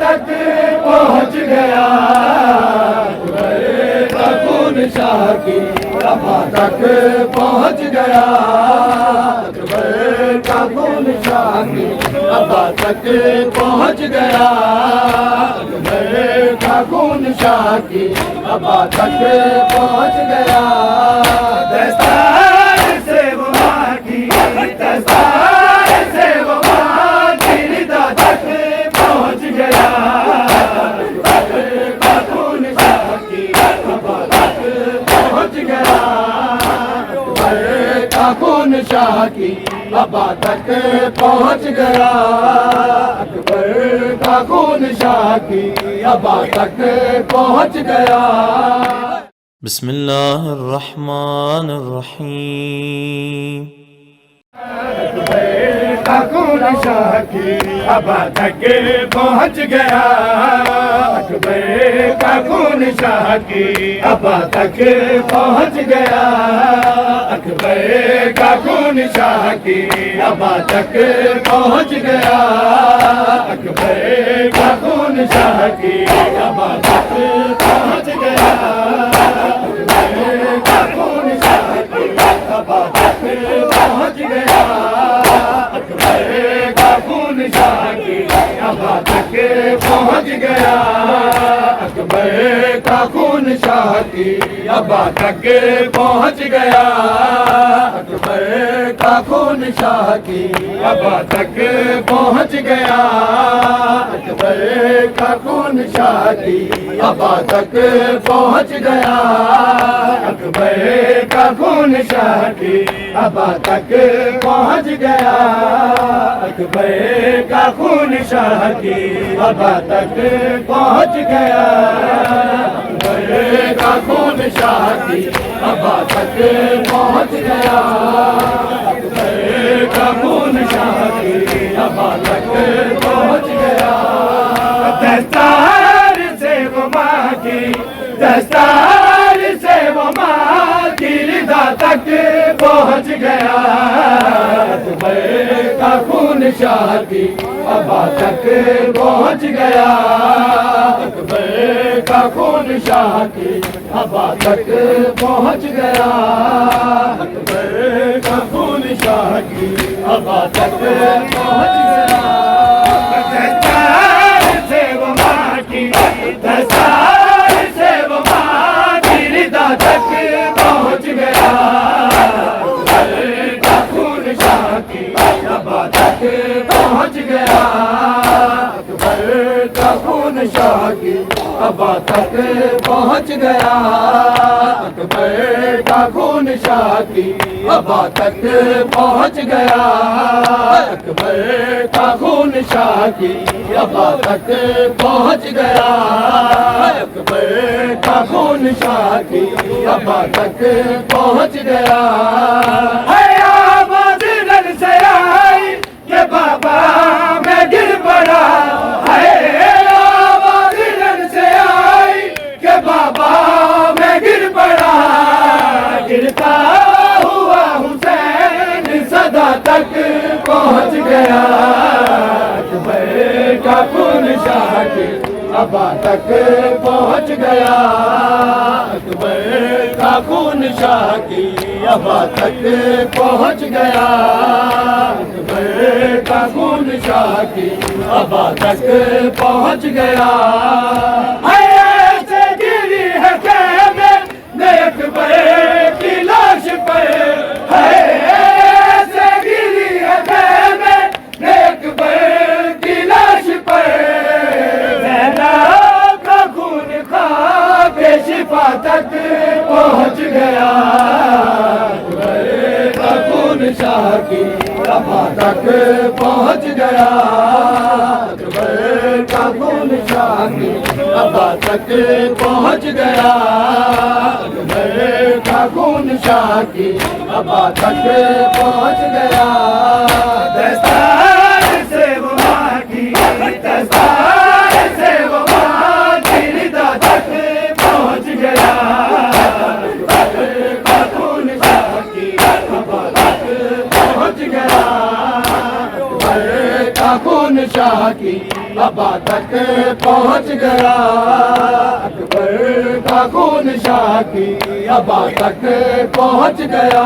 तक पहुँच गया, खून शाह की रफ़ा तक पहुँच गया, का खून शाह की रफ़ा तक पहुँच गया, का खून शाह की रफ़ा तक पहुँच गया। दस्तार से वो माँ की, दस्तार से वो माँ की रिदा तक पहुँच गया, का खून शाह की रफ़ा तक पहुँच गया, का खून शाह की रफ़ा तक पहुँच गया, अकबर का खून शाह की रफ़ा तक पहुँच गया। बिस्मिल्लाहिर्रहमानिर्रहीम। का खून शाह की रफ़ा तक पहुँच गया, अकबर का खून शाह की रफ़ा तक पहुँच गया, अकबर का खून शाह की रफ़ा तक पहुँच गया, अकबर का खून शाह की रफ़ा तक पहुँच गया, अकबर का खून शाह की रफ़ा तक पहुँच गया, अकबर का खून शाह की रफ़ा तक पहुँच गया, अकबर का खून शाह की रफ़ा तक पहुँच गया, अकबर का खून शाह की रफ़ा तक पहुँच गया, अकबर का खून शाह की रफ़ा तक पहुँच गया, अकबर का खून शाह की रफ़ा तक पहुँच गया, अकबर का खून शाह की रफ़ा तक पहुँच गया, अकबर का खून शाह की रफ़ा तक पहुँच गया, अकबर का खून शाह की रफ़ा तक पहुँच गया। दस्तार से वो माँ की, दस्तार से वो माँ की रिदा तक पहुँच गया, अकबर का खून शाह की रफ़ा तक पहुँच गया, अकबर का खून शाह की रफ़ा तक पहुँच गया, अकबर का खून शाह की रफ़ा तक पहुँच गया। दस्तार से वो माँ की, दस्तार से वो माँ की रिदा तक पहुँच गया, अकबर का खून शाह की रफ़ा तक पहुँच गया, अकबर का खून शाह की रफ़ा तक पहुँच गया, अकबर का खून शाह की रफ़ा तक पहुँच गया, अकबर का खून शाह की रफ़ा तक पहुँच गया, अकबर का खून शाह की रफ़ा तक पहुँच गया। है आवाज़ रन से आई कि बाबा मैं गिर पड़ा, है आवाज़ रन से आई कि बाबा मैं गिर पड़ा, गिरता हुआ हुसैन सदा तक पहुँच गया, अकबर का खून शाह की रफ़ा तक पहुँच गया, अकबर का खून शाह की रफ़ा तक पहुँच गया, अकबर का खून शाह की रफ़ा तक पहुँच गया। ऐसे गिरी है ख़ैमे में अकबर की लाश पर, ऐसे गिरी है ख़ैमे में अकबर की लाश पर, ज़ैनब का खून खा के शिफा तक पहुँच गया, अकबर का खून शाह की रफ़ा तक पहुँच गया, अकबर का खून शाह की रफ़ा तक पहुँच गया, अकबर का खून शाह की रफ़ा तक पहुँच गया। दस्तार से वो माँ की, दस्तार से वो माँ की रिदा तक पहुँच गया, अकबर का खून शाह की रफ़ा तक पहुँच गया, अकबर का का खून शाह की अबा तक पहुँच गया। अकबर का खून शाह की अबा तक पहुँच गया।